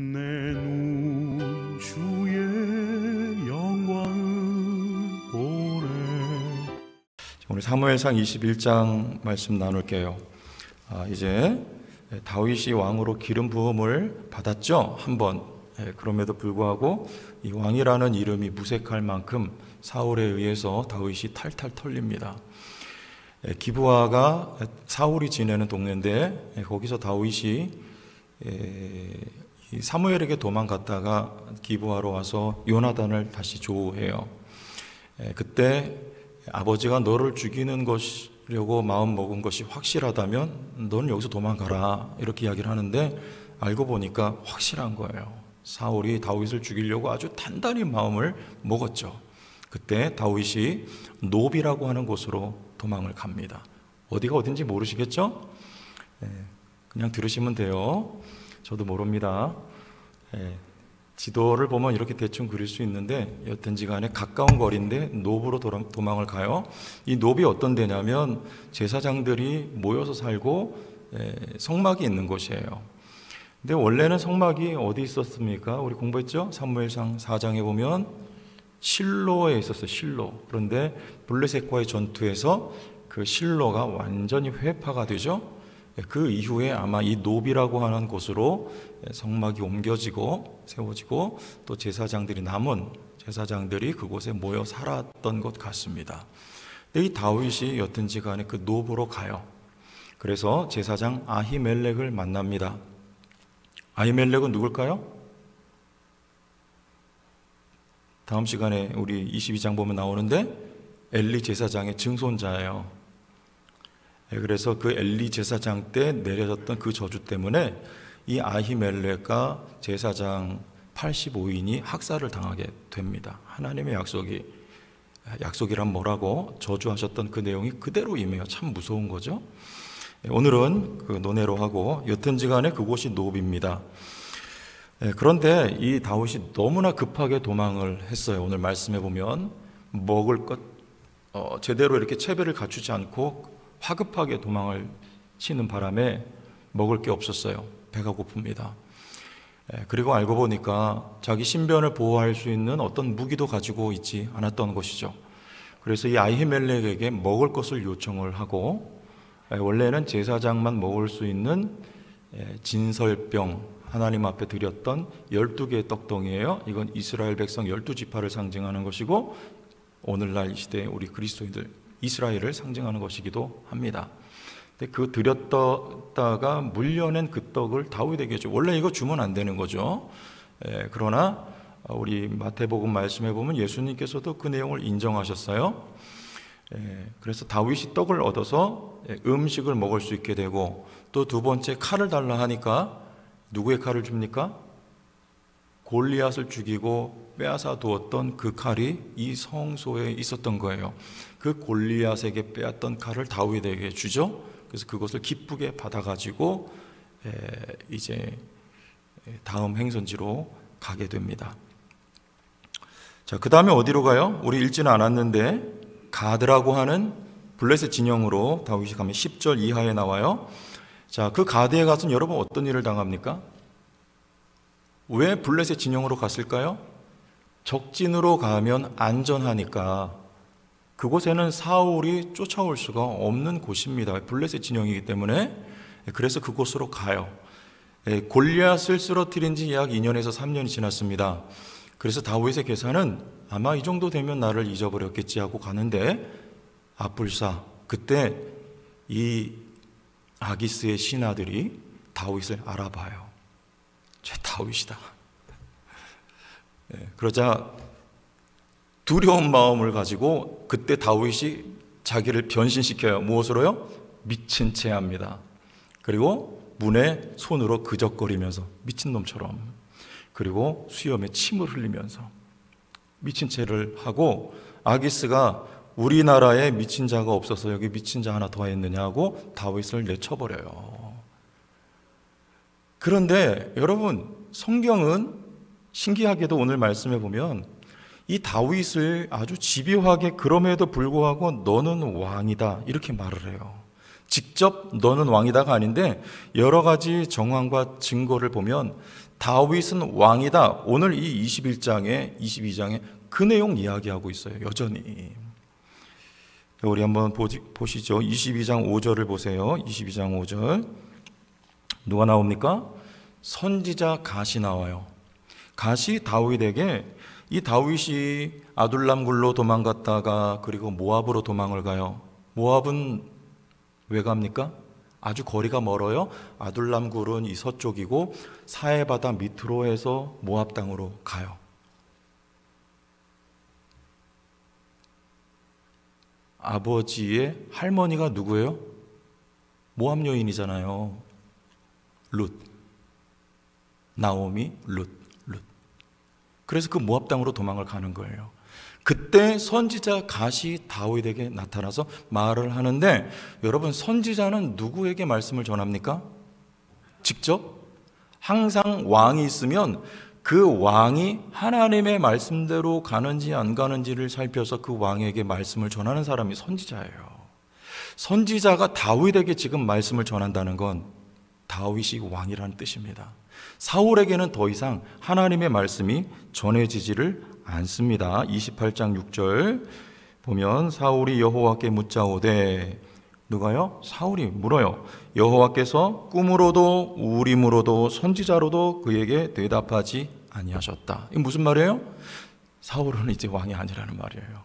내 눈 주의 영광을 보네. 오늘 사무엘상 21장 말씀 나눌게요. 이제 다윗이 왕으로 기름 부음을 받았죠, 한번. 그럼에도 불구하고 이 왕이라는 이름이 무색할 만큼 사울에 의해서 다윗이 탈탈 털립니다. 기브아가 사울이 지내는 동네인데 거기서 다윗이 사무엘에게 도망갔다가 기브아로 와서 요나단을 다시 조우해요. 그때 아버지가 너를 죽이는 것이려고 마음 먹은 것이 확실하다면 너는 여기서 도망가라, 이렇게 이야기를 하는데 알고 보니까 확실한 거예요. 사울이 다윗을 죽이려고 아주 단단히 마음을 먹었죠. 그때 다윗이 노비라고 하는 곳으로 도망을 갑니다. 어디가 어딘지 모르시겠죠? 그냥 들으시면 돼요. 저도 모릅니다. 지도를 보면 이렇게 대충 그릴 수 있는데 여튼지 간에 가까운 거리인데 노브로 도망을 가요. 이 노비 어떤 데냐면 제사장들이 모여서 살고 성막이 있는 곳이에요. 근데 원래는 성막이 어디 있었습니까? 우리 공부했죠? 사무엘상 4장에 보면 실로에 있었어요. 실로. 그런데 블레셋과의 전투에서 그 실로가 완전히 회파가 되죠. 그 이후에 아마 이 노비라고 하는 곳으로 성막이 옮겨지고 세워지고 또 남은 제사장들이 그곳에 모여 살았던 것 같습니다. 근데 이 다윗이 여튼지 간에 그 노브로 가요. 그래서 제사장 아히멜렉을 만납니다. 아히멜렉은 누굴까요? 다음 시간에 우리 22장 보면 나오는데 엘리 제사장의 증손자예요. 그래서 그 엘리 제사장 때 내려졌던 그 저주 때문에 이 아히멜렉과 제사장 85인이 학살을 당하게 됩니다. 하나님의 약속이란 뭐라고 저주하셨던 그 내용이 그대로 임해요. 참 무서운 거죠. 오늘은 그 논해로 하고 여튼지 간에 그곳이 노비입니다. 그런데 이 다윗이 너무나 급하게 도망을 했어요. 오늘 말씀해 보면 먹을 것 제대로 이렇게 체배를 갖추지 않고 화급하게 도망을 치는 바람에 먹을 게 없었어요. 배가 고픕니다. 그리고 알고 보니까 자기 신변을 보호할 수 있는 어떤 무기도 가지고 있지 않았던 것이죠. 그래서 이 아히멜렉에게 먹을 것을 요청을 하고 원래는 제사장만 먹을 수 있는 진설병, 하나님 앞에 드렸던 12개의 떡덩이에요. 이건 이스라엘 백성 12지파를 상징하는 것이고 오늘날 이 시대에 우리 그리스도인들 이스라엘을 상징하는 것이기도 합니다. 근데 그 드렸다가 물려낸 그 떡을 다윗에게 줘. 원래 이거 주면 안 되는 거죠. 그러나 우리 마태복음 말씀해 보면 예수님께서도 그 내용을 인정하셨어요. 그래서 다윗이 떡을 얻어서 음식을 먹을 수 있게 되고 또 두 번째 칼을 달라 하니까 누구의 칼을 줍니까? 골리앗을 죽이고 빼앗아 두었던 그 칼이 이 성소에 있었던 거예요. 그 골리앗에게 빼앗던 칼을 다윗에게 주죠. 그래서 그것을 기쁘게 받아가지고 이제 다음 행선지로 가게 됩니다. 자, 그 다음에 어디로 가요? 우리 읽지는 않았는데 가드라고 하는 블레셋 진영으로 다윗이 가면 10절 이하에 나와요. 자, 그 가드에 가서는 여러분 어떤 일을 당합니까? 왜 블레셋 진영으로 갔을까요? 적진으로 가면 안전하니까. 그곳에는 사울이 쫓아올 수가 없는 곳입니다. 블레셋 진영이기 때문에. 그래서 그곳으로 가요. 골리앗을 쓰러뜨린 지 약 2년에서 3년이 지났습니다. 그래서 다윗의 계산은 아마 이 정도 되면 나를 잊어버렸겠지 하고 가는데 아불사, 그때 이 아기스의 신하들이 다윗을 알아봐요. 쟤 다윗이다. 그러자 두려운 마음을 가지고 그때 다윗이 자기를 변신시켜요. 무엇으로요? 미친 채 합니다. 그리고 문에 손으로 그적거리면서 미친놈처럼, 그리고 수염에 침을 흘리면서 미친 채를 하고 아기스가 우리나라에 미친 자가 없어서 여기 미친 자 하나 더 했느냐 하고 다윗을 내쳐버려요. 그런데 여러분, 성경은 신기하게도 오늘 말씀해 보면 이 다윗을 아주 집요하게 그럼에도 불구하고 너는 왕이다 이렇게 말을 해요. 직접 너는 왕이다가 아닌데 여러 가지 정황과 증거를 보면 다윗은 왕이다. 오늘 이 21장에 22장에 그 내용 이야기하고 있어요. 여전히. 우리 한번 보시죠. 22장 5절을 보세요. 22장 5절. 누가 나옵니까? 선지자 갓이 나와요. 갓이 다윗에게, 이 다윗이 아둘람 굴로 도망갔다가 그리고 모압으로 도망을 가요. 모압은 왜 갑니까? 아주 거리가 멀어요. 아둘람 굴은 이 서쪽이고 사해 바다 밑으로 해서 모압 땅으로 가요. 아버지의 할머니가 누구예요? 모압 여인이잖아요. 룻. 나오미, 룻. 그래서 그 모압 땅으로 도망을 가는 거예요. 그때 선지자 갓이 다윗에게 나타나서 말을 하는데, 여러분, 선지자는 누구에게 말씀을 전합니까? 직접? 항상 왕이 있으면 그 왕이 하나님의 말씀대로 가는지 안 가는지를 살펴서 그 왕에게 말씀을 전하는 사람이 선지자예요. 선지자가 다윗에게 지금 말씀을 전한다는 건 다윗이 왕이라는 뜻입니다. 사울에게는 더 이상 하나님의 말씀이 전해지지를 않습니다. 28장 6절 보면 사울이 여호와께 묻자오되, 누가요? 사울이 물어요. 여호와께서 꿈으로도 우림으로도 선지자로도 그에게 대답하지 아니하셨다. 이게 무슨 말이에요? 사울은 이제 왕이 아니라는 말이에요.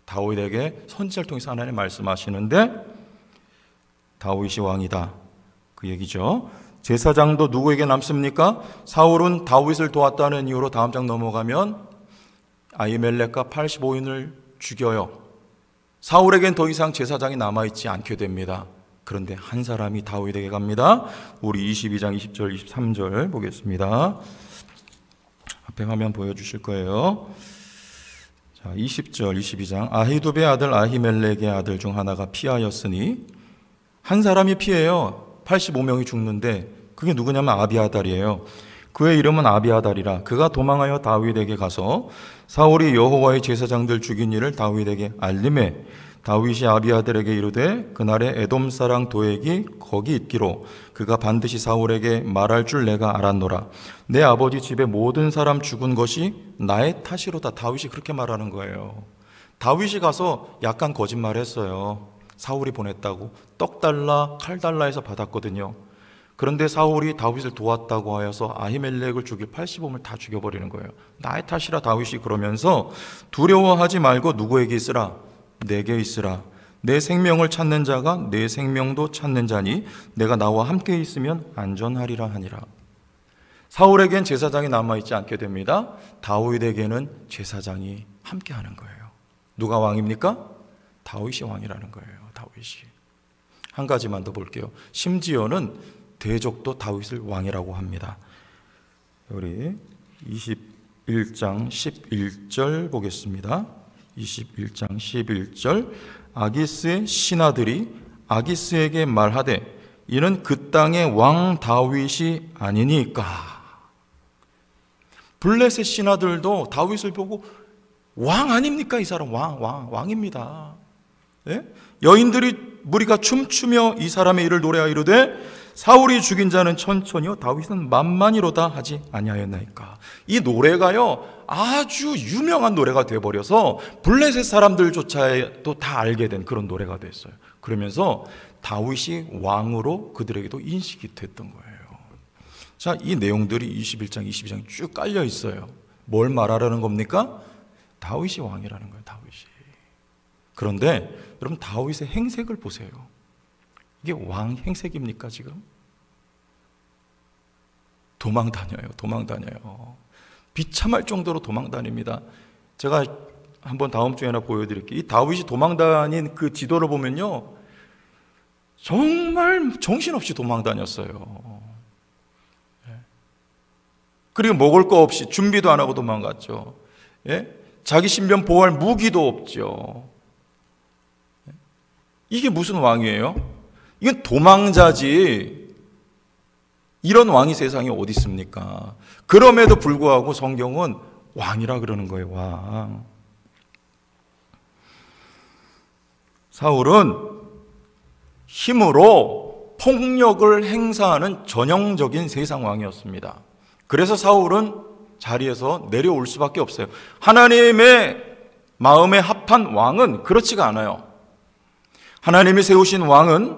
다윗에게 선지자를 통해서 하나님 말씀하시는데 다윗이 왕이다, 그 얘기죠. 제사장도 누구에게 남습니까? 사울은 다윗을 도왔다는 이유로 다음 장 넘어가면 아히멜렉과 85인을 죽여요. 사울에겐 더 이상 제사장이 남아있지 않게 됩니다. 그런데 한 사람이 다윗에게 갑니다. 우리 22장 20절 23절 보겠습니다. 앞에 화면 보여주실 거예요. 자, 20절 22장. 아히두베의 아들 아히멜렉의 아들 중 하나가 피하였으니, 한 사람이 피해요. 85명이 죽는데 그게 누구냐면 아비아달이에요. 그의 이름은 아비아달이라. 그가 도망하여 다윗에게 가서 사울이 여호와의 제사장들 죽인 일을 다윗에게 알림해 다윗이 아비아달에게 이르되, 그날에 에돔 사람 도액이 거기 있기로 그가 반드시 사울에게 말할 줄 내가 알았노라. 내 아버지 집에 모든 사람 죽은 것이 나의 탓이로다. 다윗이 그렇게 말하는 거예요. 다윗이 가서 약간 거짓말했어요. 사울이 보냈다고. 떡 달라 칼 달라 해서 받았거든요. 그런데 사울이 다윗을 도왔다고 하여서 아히멜렉을 죽일 85명을 다 죽여버리는 거예요. 나의 탓이라 다윗이 그러면서, 두려워하지 말고 누구에게 있으라? 내게 있으라. 내 생명을 찾는 자가 내 생명도 찾는 자니 내가 나와 함께 있으면 안전하리라 하니라. 사울에겐 제사장이 남아있지 않게 됩니다. 다윗에게는 제사장이 함께 하는 거예요. 누가 왕입니까? 다윗이 왕이라는 거예요. 다윗이. 한 가지만 더 볼게요. 심지어는 대적도 다윗을 왕이라고 합니다. 우리 21장 11절 보겠습니다. 21장 11절. 아기스의 신하들이 아기스에게 말하되, 이는 그 땅의 왕 다윗이 아니니까. 블레셋 신하들도 다윗을 보고 왕 아닙니까? 이 사람 왕입니다. 예? 여인들이 무리가 춤추며 이 사람의 일을 노래하여 이르되, 사울이 죽인 자는 천천히요 다윗은 만만이로다 하지 아니하였나이까. 이 노래가요 아주 유명한 노래가 되어버려서 블레셋 사람들조차도 다 알게 된 그런 노래가 됐어요. 그러면서 다윗이 왕으로 그들에게도 인식이 됐던 거예요. 자, 이 내용들이 21장 22장에 쭉 깔려 있어요. 뭘 말하라는 겁니까? 다윗이 왕이라는 거예요. 다윗이. 그런데 여러분, 다윗의 행색을 보세요. 이게 왕 행색입니까 지금? 도망 다녀요. 비참할 정도로 도망 다닙니다. 제가 한번 다음 주에 하나 보여드릴게요. 이 다윗이 도망 다닌 그 지도를 보면요, 정말 정신없이 도망 다녔어요. 그리고 먹을 거 없이 준비도 안 하고 도망갔죠. 예? 자기 신변 보호할 무기도 없죠. 이게 무슨 왕이에요? 이건 도망자지. 이런 왕이 세상에 어디 있습니까? 그럼에도 불구하고 성경은 왕이라 그러는 거예요. 왕. 사울은 힘으로 폭력을 행사하는 전형적인 세상 왕이었습니다. 그래서 사울은 자리에서 내려올 수밖에 없어요. 하나님의 마음에 합한 왕은 그렇지가 않아요. 하나님이 세우신 왕은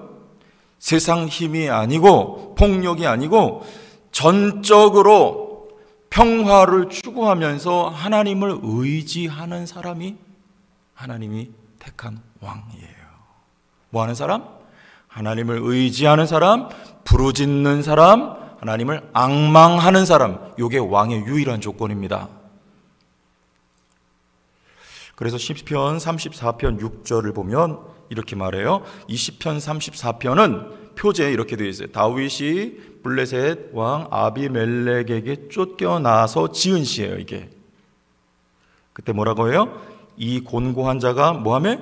세상 힘이 아니고 폭력이 아니고 전적으로 평화를 추구하면서 하나님을 의지하는 사람이 하나님이 택한 왕이에요. 뭐 하는 사람? 하나님을 의지하는 사람, 부르짖는 사람, 하나님을 앙망하는 사람. 이게 왕의 유일한 조건입니다. 그래서 시편 34편 6절을 보면 이렇게 말해요. 이 시편 34편은 표제에 이렇게 되어 있어요. 다윗이 블레셋 왕 아비멜렉에게 쫓겨나서 지은 시예요. 이게 그때 뭐라고 해요? 이 곤고한 자가 뭐하며?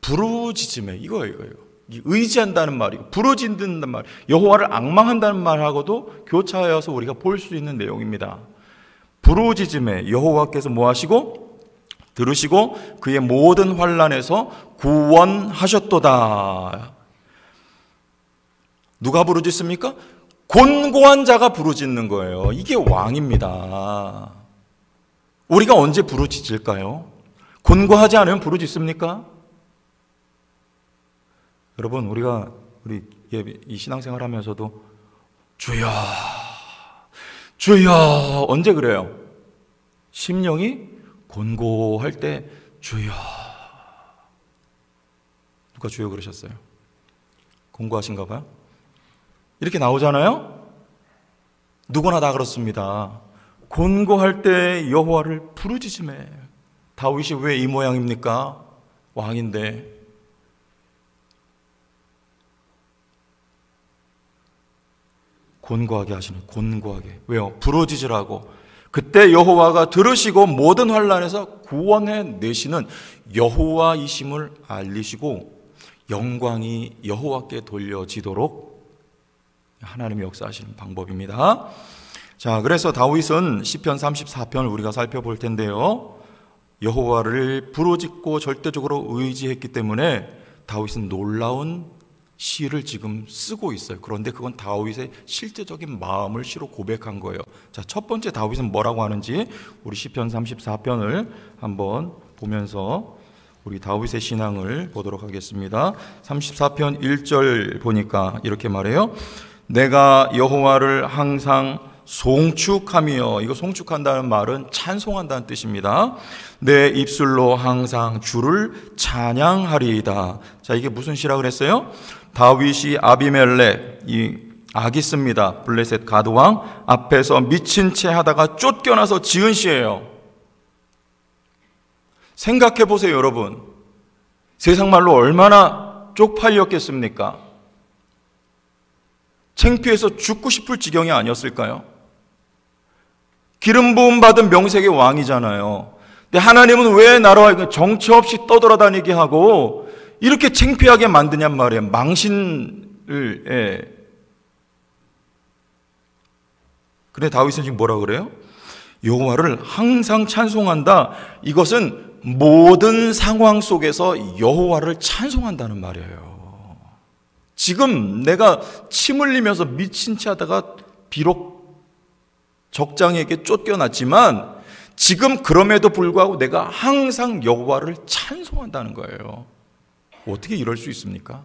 부르짖음에. 이거예요. 의지한다는 말이고 부르짖는다는 말, 여호와를 앙망한다는 말하고도 교차하여서 우리가 볼 수 있는 내용입니다. 부르짖음에 여호와께서 뭐 하시고? 들으시고 그의 모든 환난에서 구원하셨도다. 누가 부르짖습니까? 곤고한 자가 부르짖는 거예요. 이게 왕입니다. 우리가 언제 부르짖을까요? 곤고하지 않으면 부르짖습니까? 여러분, 우리 이 신앙생활 하면서도 주여, 주여 언제 그래요? 심령이 곤고할 때 주여. 누가 주여 그러셨어요? 곤고하신가 봐요? 이렇게 나오잖아요? 누구나 다 그렇습니다. 곤고할 때 여호와를 부르짖음에. 다윗이 왜 이 모양입니까? 왕인데. 곤고하게 하시는, 곤고하게. 왜요? 부르짖으라고. 그때 여호와가 들으시고 모든 환난에서 구원해 내시는 여호와이심을 알리시고 영광이 여호와께 돌려지도록 하나님이 역사하시는 방법입니다. 자, 그래서 다윗은 시편 34편을 우리가 살펴볼 텐데요. 여호와를 부르짖고 절대적으로 의지했기 때문에 다윗은 놀라운 시를 지금 쓰고 있어요. 그런데 그건 다윗의 실제적인 마음을 시로 고백한 거예요. 자, 첫 번째 다윗은 뭐라고 하는지 우리 시편 34편을 한번 보면서 우리 다윗의 신앙을 보도록 하겠습니다. 34편 1절 보니까 이렇게 말해요. 내가 여호와를 항상 송축하며, 이거 송축한다는 말은 찬송한다는 뜻입니다. 내 입술로 항상 주를 찬양하리이다. 자, 이게 무슨 시라 그랬어요? 다윗이 아비멜렉, 이 아기스입니다. 블레셋 가드왕 앞에서 미친 채 하다가 쫓겨나서 지은 시예요. 생각해 보세요, 여러분. 세상 말로 얼마나 쪽팔렸겠습니까? 창피해서 죽고 싶을 지경이 아니었을까요? 기름 부음 받은 명색의 왕이잖아요. 근데 하나님은 왜 나라와 정처 없이 떠돌아다니게 하고 이렇게 창피하게 만드냔 말이에요. 망신을. 근데 다윗은 지금 뭐라 그래요? 여호와를 항상 찬송한다. 이것은 모든 상황 속에서 여호와를 찬송한다는 말이에요. 지금 내가 침 흘리면서 미친 채 하다가 비록 적장에게 쫓겨났지만 지금 그럼에도 불구하고 내가 항상 여호와를 찬송한다는 거예요. 어떻게 이럴 수 있습니까?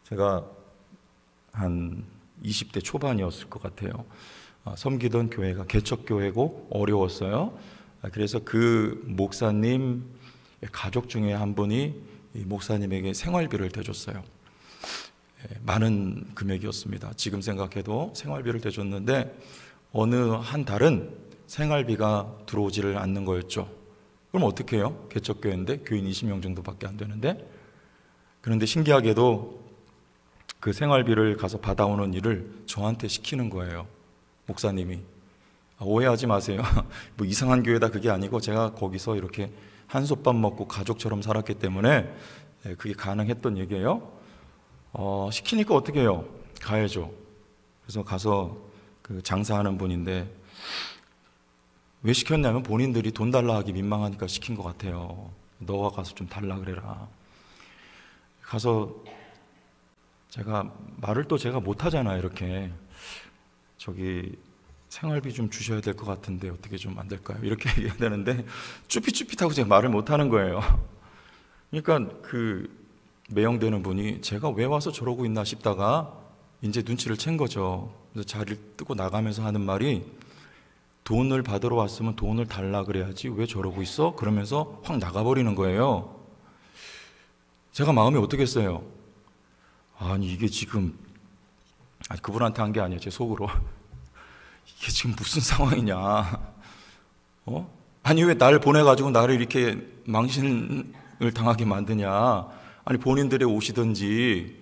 제가 한 20대 초반이었을 것 같아요. 섬기던 교회가 개척교회고 어려웠어요. 그래서 그 목사님 가족 중에 한 분이 이 목사님에게 생활비를 대줬어요. 많은 금액이었습니다. 지금 생각해도 생활비를 대줬는데 어느 한 달은 생활비가 들어오지를 않는 거였죠. 그럼 어떻게 해요? 개척교회인데 교인 20명 정도밖에 안 되는데. 그런데 신기하게도 그 생활비를 가서 받아오는 일을 저한테 시키는 거예요. 목사님이. 오해하지 마세요. 뭐 이상한 교회다 그게 아니고 제가 거기서 이렇게 한솥밥 먹고 가족처럼 살았기 때문에 그게 가능했던 얘기예요. 시키니까 어떻게 해요? 가야죠. 그래서 가서 그 장사하는 분인데 왜 시켰냐면 본인들이 돈 달라 하기 민망하니까 시킨 것 같아요. 너가 가서 좀 달라 그래라. 가서 제가 말을 또 제가 못하잖아요. 이렇게 저기 생활비 좀 주셔야 될 것 같은데 어떻게 좀 안 될까요? 이렇게 얘기해야 되는데 쭈삣쭈삣하고 제가 말을 못하는 거예요. 그러니까 그 매형되는 분이 제가 왜 와서 저러고 있나 싶다가 이제 눈치를 챈 거죠. 그래서 자리를 뜨고 나가면서 하는 말이 돈을 받으러 왔으면 돈을 달라 그래야지 왜 저러고 있어? 그러면서 확 나가버리는 거예요. 제가 마음이 어떻겠어요? 아니 이게 지금 그분한테 한 게 아니에요. 제 속으로 이게 지금 무슨 상황이냐? 아니 왜 날 보내가지고 나를 이렇게 망신을 당하게 만드냐? 아니 본인들이 오시든지.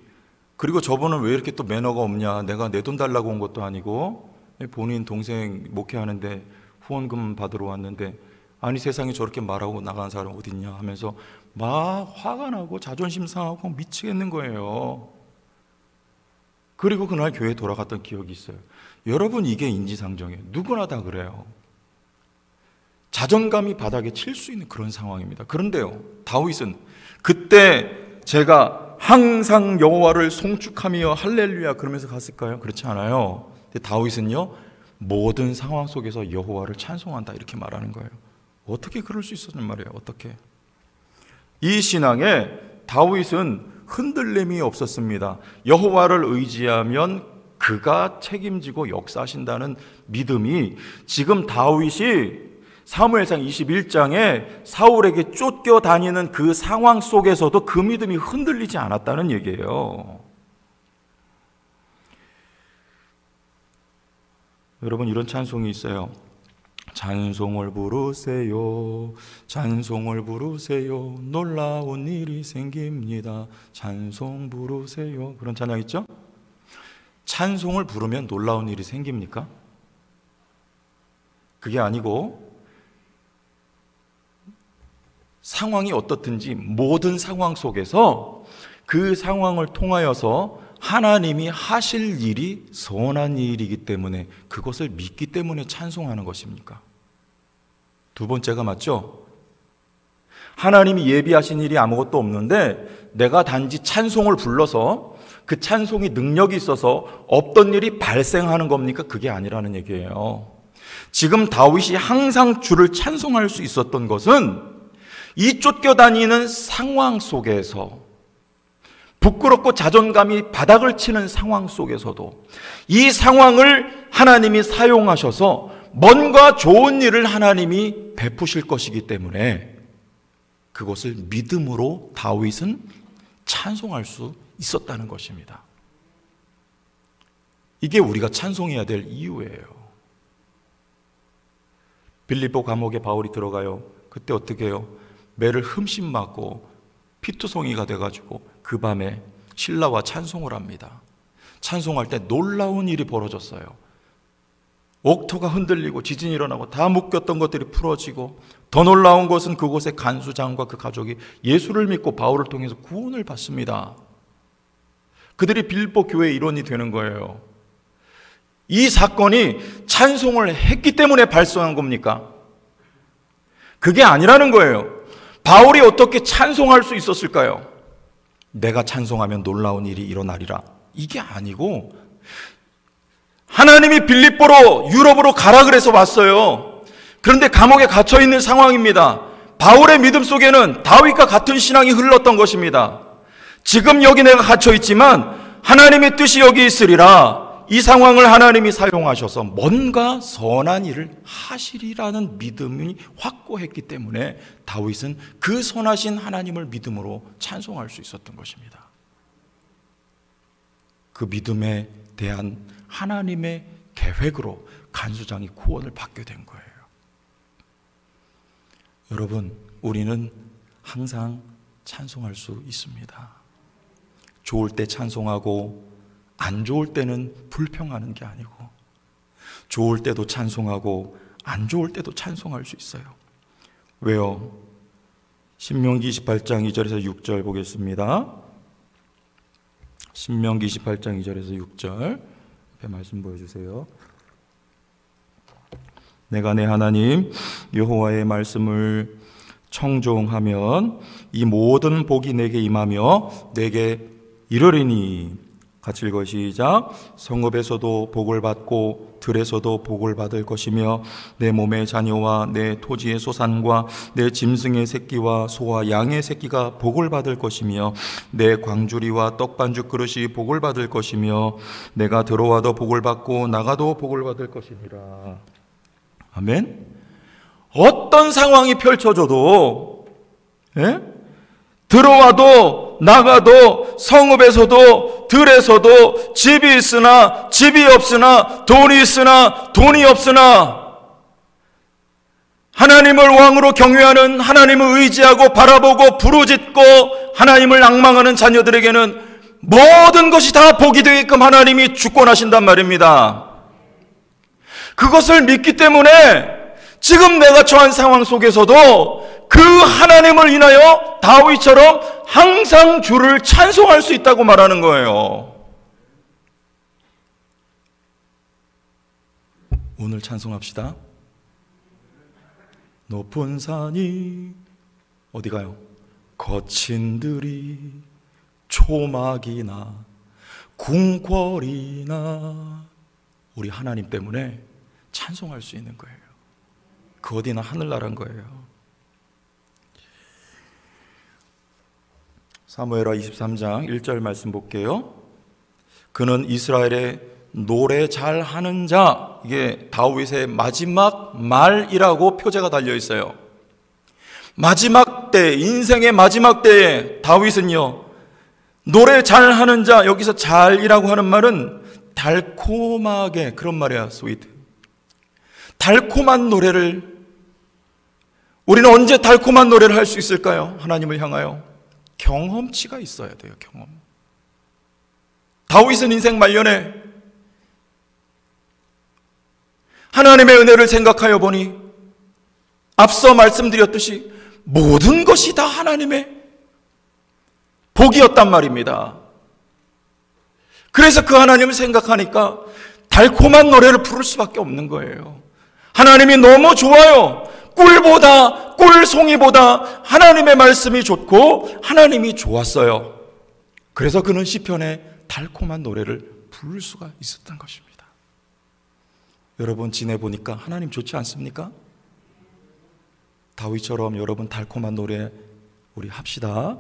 그리고 저분은 왜 이렇게 또 매너가 없냐? 내가 내 돈 달라고 온 것도 아니고 본인 동생 목회하는데 후원금 받으러 왔는데 아니 세상에 저렇게 말하고 나가는 사람 어디 있냐 하면서 막 화가 나고 자존심 상하고 미치겠는 거예요. 그리고 그날 교회에 돌아갔던 기억이 있어요. 여러분 이게 인지상정이에요. 누구나 다 그래요. 자존감이 바닥에 칠 수 있는 그런 상황입니다. 그런데요, 다윗은 그때 제가 항상 여호와를 송축하며 할렐루야 그러면서 갔을까요? 그렇지 않아요. 근데 다윗은요, 모든 상황 속에서 여호와를 찬송한다 이렇게 말하는 거예요. 어떻게 그럴 수 있었단 말이에요? 어떻게? 이 신앙에 다윗은 흔들림이 없었습니다. 여호와를 의지하면 그가 책임지고 역사하신다는 믿음이 지금 다윗이 사무엘상 21장에 사울에게 쫓겨다니는 그 상황 속에서도 그 믿음이 흔들리지 않았다는 얘기예요. 여러분 이런 찬송이 있어요. 찬송을 부르세요. 찬송을 부르세요. 놀라운 일이 생깁니다. 찬송 부르세요. 그런 찬양 있죠? 찬송을 부르면 놀라운 일이 생깁니까? 그게 아니고 상황이 어떻든지 모든 상황 속에서 그 상황을 통하여서 하나님이 하실 일이 선한 일이기 때문에 그것을 믿기 때문에 찬송하는 것입니까? 두 번째가 맞죠? 하나님이 예비하신 일이 아무것도 없는데 내가 단지 찬송을 불러서 그 찬송이 능력이 있어서 없던 일이 발생하는 겁니까? 그게 아니라는 얘기예요. 지금 다윗이 항상 주를 찬송할 수 있었던 것은 이 쫓겨다니는 상황 속에서 부끄럽고 자존감이 바닥을 치는 상황 속에서도 이 상황을 하나님이 사용하셔서 뭔가 좋은 일을 하나님이 베푸실 것이기 때문에 그것을 믿음으로 다윗은 찬송할 수 있었다는 것입니다. 이게 우리가 찬송해야 될 이유예요. 빌립보 감옥에 바울이 들어가요. 그때 어떻게 해요? 매를 흠씬 맞고 피투성이가 돼가지고 그 밤에 신라와 찬송을 합니다. 찬송할 때 놀라운 일이 벌어졌어요. 옥토가 흔들리고 지진이 일어나고 다 묶였던 것들이 풀어지고 더 놀라운 것은 그곳의 간수장과 그 가족이 예수를 믿고 바울을 통해서 구원을 받습니다. 그들이 빌립보 교회의 일원이 되는 거예요. 이 사건이 찬송을 했기 때문에 발생한 겁니까? 그게 아니라는 거예요. 바울이 어떻게 찬송할 수 있었을까요? 내가 찬송하면 놀라운 일이 일어나리라. 이게 아니고 하나님이 빌립보로 유럽으로 가라 그래서 왔어요. 그런데 감옥에 갇혀 있는 상황입니다. 바울의 믿음 속에는 다윗과 같은 신앙이 흘렀던 것입니다. 지금 여기 내가 갇혀 있지만 하나님의 뜻이 여기 있으리라. 이 상황을 하나님이 사용하셔서 뭔가 선한 일을 하시리라는 믿음이 확고했기 때문에 다윗은 그 선하신 하나님을 믿음으로 찬송할 수 있었던 것입니다. 그 믿음에 대한 하나님의 계획으로 간수장이 구원을 받게 된 거예요. 여러분, 우리는 항상 찬송할 수 있습니다. 좋을 때 찬송하고 안 좋을 때는 불평하는 게 아니고 좋을 때도 찬송하고 안 좋을 때도 찬송할 수 있어요. 왜요? 신명기 28장 2절에서 6절 보겠습니다. 신명기 28장 2절에서 6절 앞에 말씀 보여주세요. 내가 내 하나님 여호와의 말씀을 청종하면 이 모든 복이 내게 임하며 내게 이르리니 같이 읽어 시작. 성읍에서도 복을 받고 들에서도 복을 받을 것이며 내 몸의 자녀와 내 토지의 소산과 내 짐승의 새끼와 소와 양의 새끼가 복을 받을 것이며 내 광주리와 떡반죽 그릇이 복을 받을 것이며 내가 들어와도 복을 받고 나가도 복을 받을 것이니라. 아멘. 어떤 상황이 펼쳐져도 들어와도 나가도 성읍에서도 들에서도 집이 있으나 집이 없으나 돈이 있으나 돈이 없으나 하나님을 왕으로 경외하는, 하나님을 의지하고 바라보고 부르짖고 하나님을 앙망하는 자녀들에게는 모든 것이 다 복이 되게끔 하나님이 주권하신단 말입니다. 그것을 믿기 때문에 지금 내가 처한 상황 속에서도 그 하나님을 인하여 다윗처럼 항상 주를 찬송할 수 있다고 말하는 거예요. 오늘 찬송합시다. 높은 산이 어디 가요? 거친 들이 초막이나 궁궐이나 우리 하나님 때문에 찬송할 수 있는 거예요. 그 어디나 하늘나라인 거예요. 사무엘하 23장 1절 말씀 볼게요. 그는 이스라엘의 노래 잘하는 자, 이게 다윗의 마지막 말이라고 표제가 달려 있어요. 마지막 때, 인생의 마지막 때에 다윗은요, 노래 잘하는 자, 여기서 잘이라고 하는 말은 달콤하게, 그런 말이야. 스위트, 달콤한 노래를, 우리는 언제 달콤한 노래를 할 수 있을까요? 하나님을 향하여 경험치가 있어야 돼요. 경험. 다윗은 인생 말년에 하나님의 은혜를 생각하여 보니 앞서 말씀드렸듯이 모든 것이 다 하나님의 복이었단 말입니다. 그래서 그 하나님을 생각하니까 달콤한 노래를 부를 수밖에 없는 거예요. 하나님이 너무 좋아요. 꿀보다, 꿀송이보다 하나님의 말씀이 좋고 하나님이 좋았어요. 그래서 그는 시편에 달콤한 노래를 부를 수가 있었던 것입니다. 여러분 지내보니까 하나님 좋지 않습니까? 다윗처럼 여러분 달콤한 노래 우리 합시다.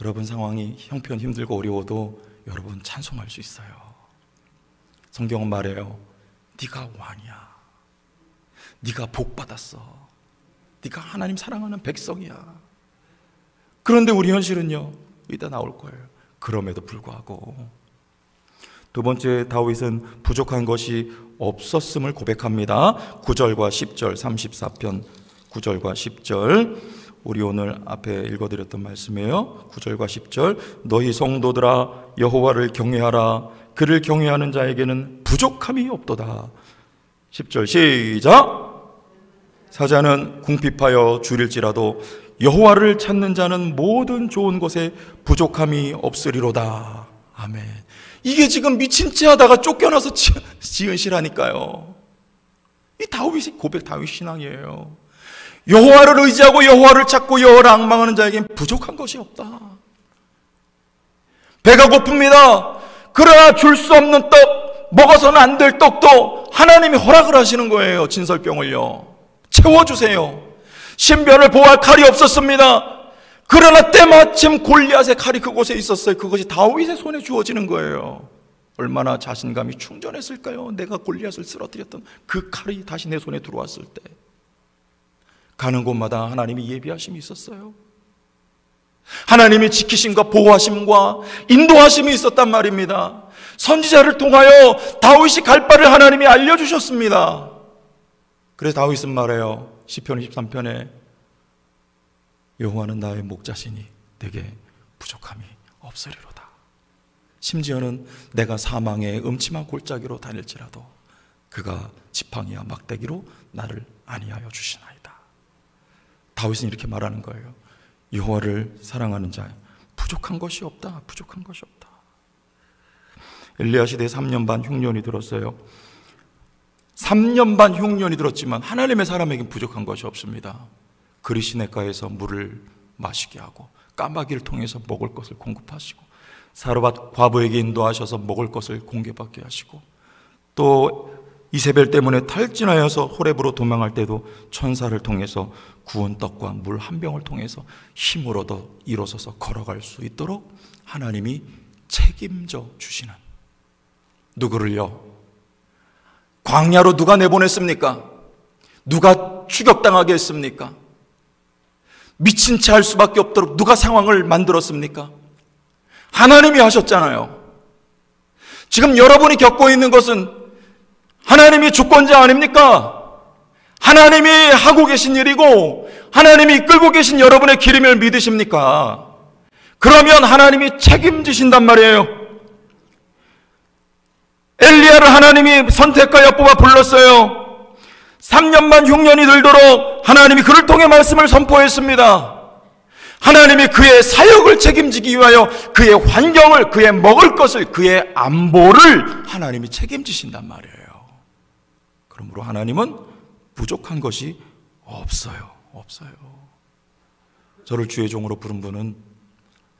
여러분 상황이 형편 힘들고 어려워도 여러분 찬송할 수 있어요. 성경은 말해요. 네가 왕이야. 네가 복 받았어. 네가 하나님 사랑하는 백성이야. 그런데 우리 현실은요, 이따 나올 거예요. 그럼에도 불구하고. 두 번째, 다윗은 부족한 것이 없었음을 고백합니다. 9절과 10절, 34편 9절과 10절, 우리 오늘 앞에 읽어드렸던 말씀이에요. 9절과 10절, 너희 성도들아 여호와를 경외하라. 그를 경외하는 자에게는 부족함이 없도다. 10절 시작. 사자는 궁핍하여 줄일지라도 여호와를 찾는 자는 모든 좋은 것에 부족함이 없으리로다. 아멘. 이게 지금 미친 채 하다가 쫓겨나서 지은 시라니까요. 이 다윗의 고백, 다윗 신앙이에요. 여호와를 의지하고 여호와를 찾고 여호와를 앙망하는 자에겐 부족한 것이 없다. 배가 고픕니다. 그러나 줄 수 없는 떡, 먹어서는 안 될 떡도 하나님이 허락을 하시는 거예요. 진설병을요. 채워주세요. 신변을 보호할 칼이 없었습니다. 그러나 때마침 골리앗의 칼이 그곳에 있었어요. 그것이 다윗의 손에 주어지는 거예요. 얼마나 자신감이 충전했을까요? 내가 골리앗을 쓰러뜨렸던 그 칼이 다시 내 손에 들어왔을 때. 가는 곳마다 하나님이 예비하심이 있었어요. 하나님이 지키심과 보호하심과 인도하심이 있었단 말입니다. 선지자를 통하여 다윗이 갈 바를 하나님이 알려주셨습니다. 그래서 다윗은 말해요. 시편 23편에 여호와는 나의 목자시니 내게 부족함이 없으리로다. 심지어는 내가 사망의 음침한 골짜기로 다닐지라도 그가 지팡이와 막대기로 나를 안위하여 주시나이다. 다윗은 이렇게 말하는 거예요. 여호와를 사랑하는 자 부족한 것이 없다. 부족한 것이 없다. 엘리야 시대에 3년 반 흉년이 들었어요. 3년 반 흉년이 들었지만 하나님의 사람에겐 부족한 것이 없습니다. 그리 시냇가에서 물을 마시게 하고 까마귀를 통해서 먹을 것을 공급하시고 사르밧 과부에게 인도하셔서 먹을 것을 공개받게 하시고, 또 이세벨 때문에 탈진하여서 호렙으로 도망할 때도 천사를 통해서 구운 떡과 물 한 병을 통해서 힘을 얻어 일어서서 걸어갈 수 있도록 하나님이 책임져 주시는, 누구를요? 광야로 누가 내보냈습니까? 누가 추격당하게 했습니까? 미친 채 할 수밖에 없도록 누가 상황을 만들었습니까? 하나님이 하셨잖아요. 지금 여러분이 겪고 있는 것은 하나님이 주권자 아닙니까? 하나님이 하고 계신 일이고 하나님이 이끌고 계신 여러분의 길임을 믿으십니까? 그러면 하나님이 책임지신단 말이에요. 엘리야를 하나님이 선택하여 뽑아 불렀어요. 3년만 흉년이 들도록 하나님이 그를 통해 말씀을 선포했습니다. 하나님이 그의 사역을 책임지기 위하여 그의 환경을, 그의 먹을 것을, 그의 안보를 하나님이 책임지신단 말이에요. 그러므로 하나님은 부족한 것이 없어요. 저를 주의 종으로 부른 분은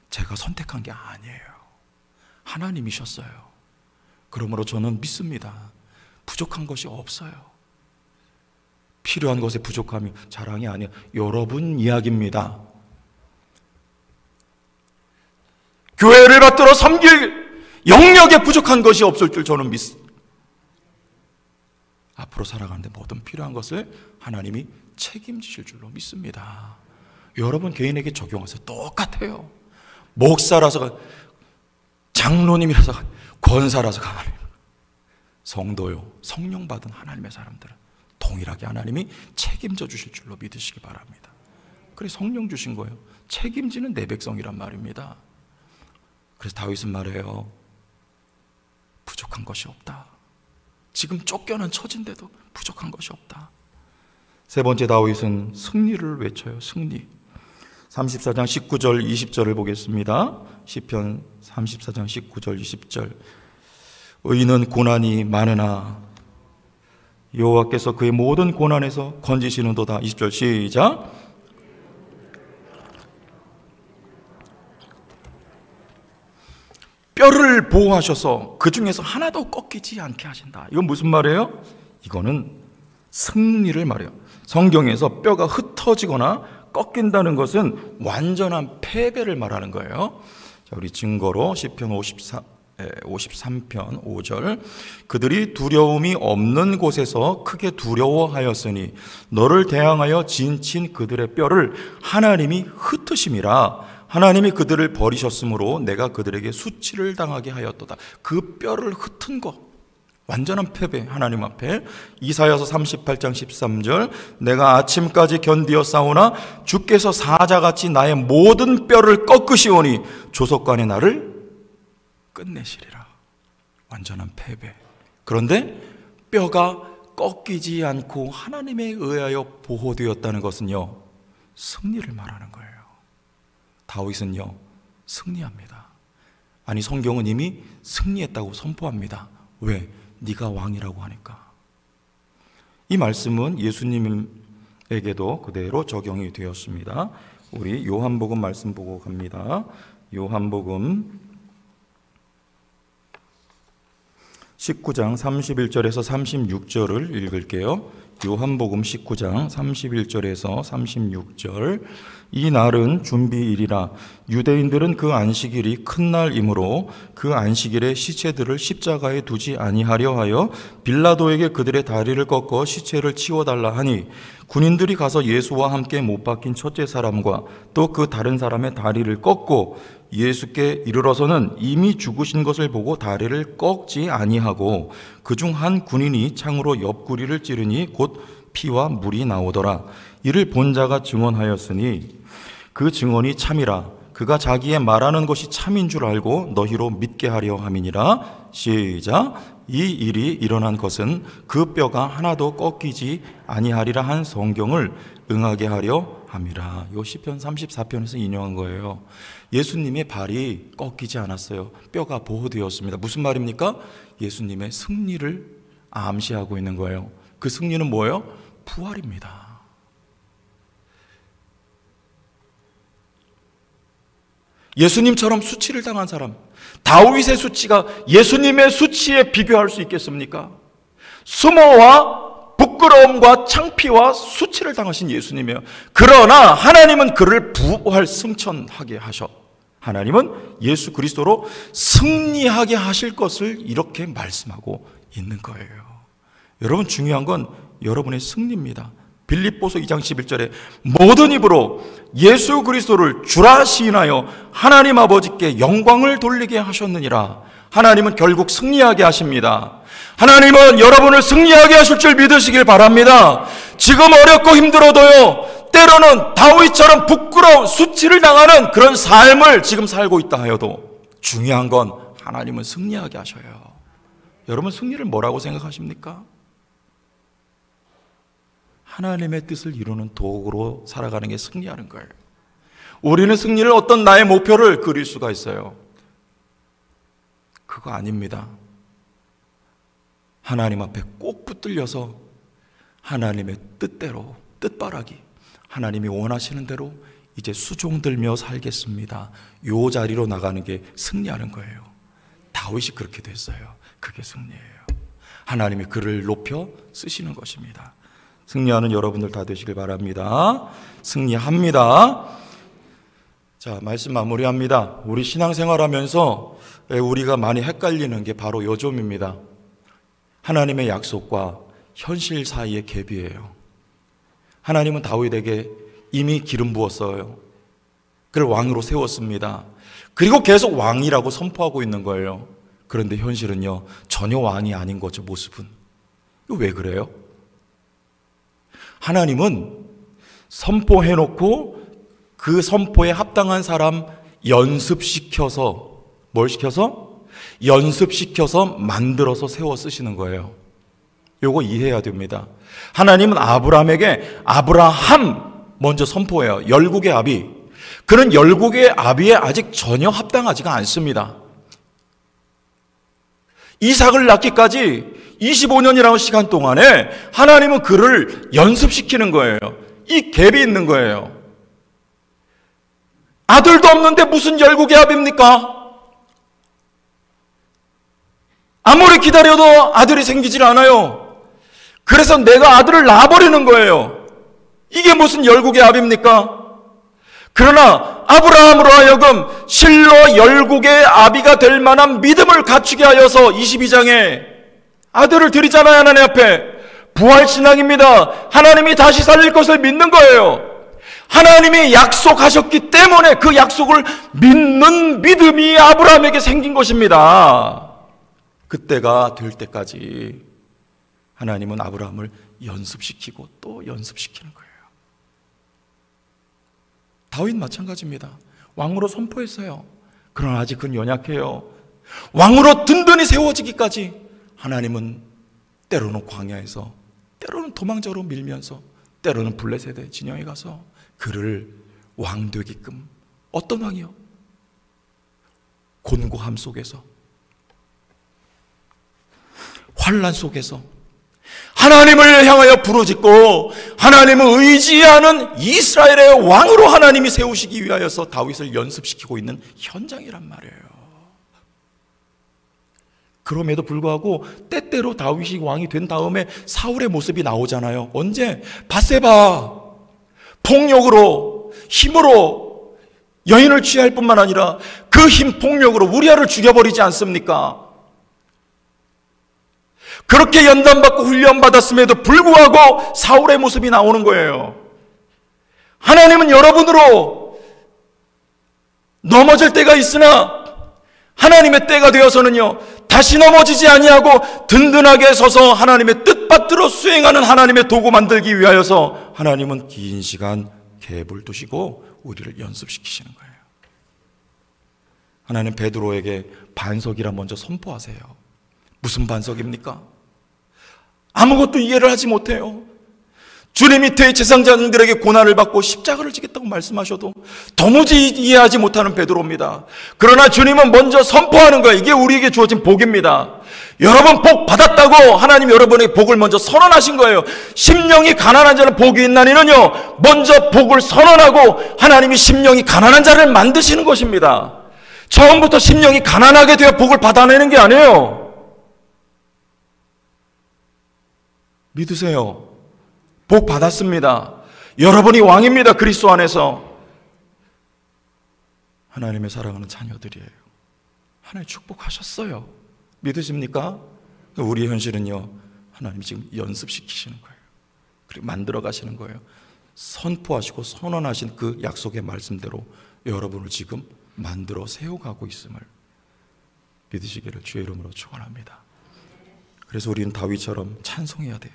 제가 선택한 게 아니에요. 하나님이셨어요. 그러므로 저는 믿습니다. 부족한 것이 없어요. 필요한 것에 부족함이 자랑이 아니에요. 여러분 이야기입니다. 교회를 받들어 섬길 영역에 부족한 것이 없을 줄 저는 믿습니다. 앞으로 살아가는데 모든 필요한 것을 하나님이 책임지실 줄로 믿습니다. 여러분 개인에게 적용하세요. 똑같아요. 목사라서, 장로님이라서, 권사라서 하나님, 성도요, 성령 받은 하나님의 사람들은 동일하게 하나님이 책임져 주실 줄로 믿으시기 바랍니다. 그래서 성령 주신 거예요. 책임지는 내 백성이란 말입니다. 그래서 다윗은 말해요. 부족한 것이 없다. 지금 쫓겨난 처진데도 부족한 것이 없다. 세 번째, 다윗은 승리를 외쳐요. 승리. 34장 19절 20절을 보겠습니다. 시편 34장 19절 20절. 의인은 고난이 많으나 여호와께서 그의 모든 고난에서 건지시는도다. 20절 시작. 뼈를 보호하셔서 그 중에서 하나도 꺾이지 않게 하신다. 이건 무슨 말이에요? 이거는 승리를 말해요. 성경에서 뼈가 흩어지거나 꺾인다는 것은 완전한 패배를 말하는 거예요. 자, 우리 증거로 시편 53편 5절. 그들이 두려움이 없는 곳에서 크게 두려워하였으니 너를 대항하여 진친 그들의 뼈를 하나님이 흩으심이라. 하나님이 그들을 버리셨으므로 내가 그들에게 수치를 당하게 하였도다. 그 뼈를 흩은 것, 완전한 패배, 하나님 앞에. 이사야서 38장 13절. 내가 아침까지 견디어 싸우나 주께서 사자같이 나의 모든 뼈를 꺾으시오니 조속간에 나를 끝내시리라. 완전한 패배. 그런데 뼈가 꺾이지 않고 하나님에 의하여 보호되었다는 것은요, 승리를 말하는 거예요. 다윗은요, 승리합니다. 아니, 성경은 이미 승리했다고 선포합니다. 왜? 네가 왕이라고 하니까. 이 말씀은 예수님에게도 그대로 적용이 되었습니다. 우리 요한복음 말씀 보고 갑니다. 요한복음 19장 31절에서 36절을 읽을게요. 요한복음 19장 31절에서 36절. 이 날은 준비일이라. 유대인들은 그 안식일이 큰 날이므로 그 안식일에 시체들을 십자가에 두지 아니하려 하여 빌라도에게 그들의 다리를 꺾어 시체를 치워달라 하니, 군인들이 가서 예수와 함께 못 박힌 첫째 사람과 또 그 다른 사람의 다리를 꺾고 예수께 이르러서는 이미 죽으신 것을 보고 다리를 꺾지 아니하고 그중 한 군인이 창으로 옆구리를 찌르니 곧 피와 물이 나오더라. 이를 본 자가 증언하였으니 그 증언이 참이라. 그가 자기의 말하는 것이 참인 줄 알고 너희로 믿게 하려 함이니라. 시작. 이 일이 일어난 것은 그 뼈가 하나도 꺾이지 아니하리라 한 성경을 응하게 하려 함이라. 요 시편 34편에서 인용한 거예요. 예수님의 발이 꺾이지 않았어요. 뼈가 보호되었습니다. 무슨 말입니까? 예수님의 승리를 암시하고 있는 거예요. 그 승리는 뭐예요? 부활입니다. 예수님처럼 수치를 당한 사람, 다윗의 수치가 예수님의 수치에 비교할 수 있겠습니까? 수모와 부끄러움과 창피와 수치를 당하신 예수님이에요. 그러나 하나님은 그를 부활 승천하게 하셔. 하나님은 예수 그리스도로 승리하게 하실 것을 이렇게 말씀하고 있는 거예요. 여러분, 중요한 건 여러분의 승리입니다. 빌립보서 2장 11절에 모든 입으로 예수 그리스도를 주라 시인하여 하나님 아버지께 영광을 돌리게 하셨느니라. 하나님은 결국 승리하게 하십니다. 하나님은 여러분을 승리하게 하실 줄 믿으시길 바랍니다. 지금 어렵고 힘들어도요, 때로는 다윗처럼 부끄러운 수치를 당하는 그런 삶을 지금 살고 있다 하여도 중요한 건 하나님은 승리하게 하셔요. 여러분, 승리를 뭐라고 생각하십니까? 하나님의 뜻을 이루는 도구로 살아가는 게 승리하는 거예요. 우리는 승리를 어떤 나의 목표를 그릴 수가 있어요. 그거 아닙니다. 하나님 앞에 꼭 붙들려서 하나님의 뜻대로, 뜻바라기, 하나님이 원하시는 대로 이제 수종들며 살겠습니다. 요 자리로 나가는 게 승리하는 거예요. 다윗이 그렇게 됐어요. 그게 승리예요. 하나님이 그를 높여 쓰시는 것입니다. 승리하는 여러분들 다 되시길 바랍니다. 승리합니다. 자, 말씀 마무리합니다. 우리 신앙생활하면서 우리가 많이 헷갈리는 게 바로 요 점입니다. 하나님의 약속과 현실 사이의 갭이에요. 하나님은 다윗에게 이미 기름 부었어요. 그를 왕으로 세웠습니다. 그리고 계속 왕이라고 선포하고 있는 거예요. 그런데 현실은요, 전혀 왕이 아닌 거죠, 모습은. 이거 왜 그래요? 하나님은 선포해놓고 그 선포에 합당한 사람 연습시켜서, 뭘 시켜서? 연습시켜서 만들어서 세워 쓰시는 거예요. 요거 이해해야 됩니다. 하나님은 아브라함에게 아브라함 먼저 선포해요. 열국의 아비. 그는 열국의 아비에 아직 전혀 합당하지가 않습니다. 이삭을 낳기까지 25년이라는 시간 동안에 하나님은 그를 연습시키는 거예요. 이 갭이 있는 거예요. 아들도 없는데 무슨 열국의 아비입니까? 아무리 기다려도 아들이 생기질 않아요. 그래서 내가 아들을 낳아버리는 거예요. 이게 무슨 열국의 아비입니까? 그러나 아브라함으로 하여금 실로 열국의 아비가 될 만한 믿음을 갖추게 하여서 22장에 아들을 드리잖아요. 하나님 앞에. 부활신앙입니다. 하나님이 다시 살릴 것을 믿는 거예요. 하나님이 약속하셨기 때문에 그 약속을 믿는 믿음이 아브라함에게 생긴 것입니다. 그때가 될 때까지 하나님은 아브라함을 연습시키고 또 연습시키는 거예요. 다윗 마찬가지입니다. 왕으로 선포했어요. 그러나 아직 그는 연약해요. 왕으로 든든히 세워지기까지 하나님은 때로는 광야에서, 때로는 도망자로 밀면서, 때로는 블레셋의 진영에 가서 그를 왕 되게끔, 어떤 왕이요? 곤고함 속에서, 환난 속에서 하나님을 향하여 부르짖고 하나님을 의지하는 이스라엘의 왕으로 하나님이 세우시기 위하여서 다윗을 연습시키고 있는 현장이란 말이에요. 그럼에도 불구하고 때때로 다윗이 왕이 된 다음에 사울의 모습이 나오잖아요. 언제? 밧세바 폭력으로, 힘으로 여인을 취할 뿐만 아니라 그 힘, 폭력으로 우리아를 죽여버리지 않습니까? 그렇게 연단받고 훈련받았음에도 불구하고 사울의 모습이 나오는 거예요. 하나님은 여러분으로 넘어질 때가 있으나 하나님의 때가 되어서는요, 다시 넘어지지 아니하고 든든하게 서서 하나님의 뜻받들어 수행하는 하나님의 도구 만들기 위하여서 하나님은 긴 시간 갭을 두시고 우리를 연습시키시는 거예요. 하나님 베드로에게 반석이라 먼저 선포하세요. 무슨 반석입니까? 아무것도 이해를 하지 못해요. 주님이 대제사장들에게 고난을 받고 십자가를 지겠다고 말씀하셔도 도무지 이해하지 못하는 베드로입니다. 그러나 주님은 먼저 선포하는 거예요. 이게 우리에게 주어진 복입니다. 여러분 복 받았다고 하나님 여러분에게 복을 먼저 선언하신 거예요. 심령이 가난한 자는 복이 있나니는요, 먼저 복을 선언하고 하나님이 심령이 가난한 자를 만드시는 것입니다. 처음부터 심령이 가난하게 되어 복을 받아내는 게 아니에요. 믿으세요. 복 받았습니다. 여러분이 왕입니다. 그리스도 안에서. 하나님의 사랑하는 자녀들이에요. 하나님 축복하셨어요. 믿으십니까? 우리의 현실은요, 하나님이 지금 연습시키시는 거예요. 그리고 만들어 가시는 거예요. 선포하시고 선언하신 그 약속의 말씀대로 여러분을 지금 만들어 세워가고 있음을 믿으시기를 주의 이름으로 축원합니다. 그래서 우리는 다윗처럼 찬송해야 돼요.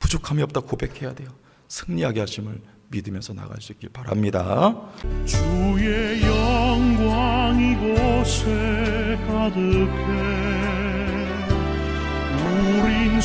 부족함이 없다 고백해야 돼요. 승리하게 하심을 믿으면서 나갈 수 있길 바랍니다. 주의 영광 이곳에 가득해 우린